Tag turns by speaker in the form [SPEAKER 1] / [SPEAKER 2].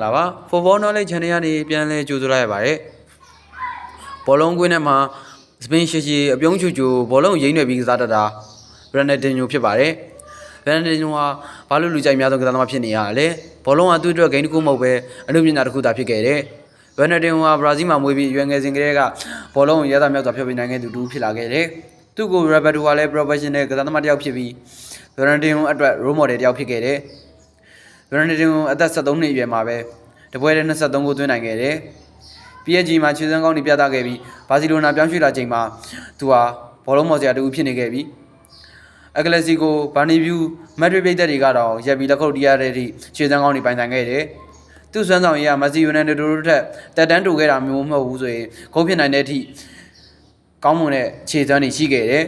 [SPEAKER 1] ္ဂလာပါ Football Knowledge Channel ကနေပြန်လဲကြိုဆိုလိုက်ရပါတယ်ဘောလုံးကွင်းထဲမှာစပင်းရှိအပြုံးချူဘောလုံးရိမ့်နေပြီးကစားတတ်တာဘရန်နဒင်ညိုဖြစ်ပါတယ်ဘရန်နဒင်ညိုဟာဘာလို့လူကြိုက်များဆုံးကစားသမားဖြစ်နေရလဲဘောလုံးကသူ့အတွက်ဂိမ်းတစ်ခုမဟုတ်ပဲအမှုပညာတစ်ခုသာဖြစ်ခဲ့တယ်ဘရန်နဒင်ဟာဘရာဇီးမှာမွေးပြီးရွယ်ငယ်စဉ်ကတည်းကဘောလုံးကိုရသမြောက်စွာဖျော်ဖြေနိုင်ခဲ့သူတူဖြစ်လာခဲ့တယ်သူ့ကို Roberto ကလည်း professional ကစားသမားတစ်ယောက်ဖြစ်ပြီးဘရန်နဒင်အတွက် role model တစ်ယောက်ဖြစ်ခဲ့တယ်ဘရန်နဒင်အသက်73နှစ်အရွယ်မှာပဲတပွဲတဲ့23ဂိုးသွင်းနိုင်ခဲ့တယ် PSG မှာခြေစမ်းကောင်းတွေပြသခဲ့ပြီးဘာစီလိုနာပြောင်းရွှေ့လာချိန်မှာသူဟာဘောလုံးမော်စရာတူဖြစ်နေခဲ့ပြီးအကလစီကိုဘာနီဗျူမက်ဒရစ်ပြည်သက်တွေကတော့ရက်ပြီးလက်ခုပ်တီးရတဲ့အထိခြေစမ်းကောင်းတွေပိုင်ဆိုင်ခဲ့တယ်သူ့စွမ်းဆောင်ရည်ကမက်ဆီယိုနယ်ဒိုတို့ထက်တက်တန်းတူခဲ့တာမျိုးမဟုတ်ဘူးဆိုရင်ဂိုးဖြစ်နိုင်တဲ့အထိကောင်းမွန်တဲ့ခြေစမ်းတွေရှိခဲ့တယ်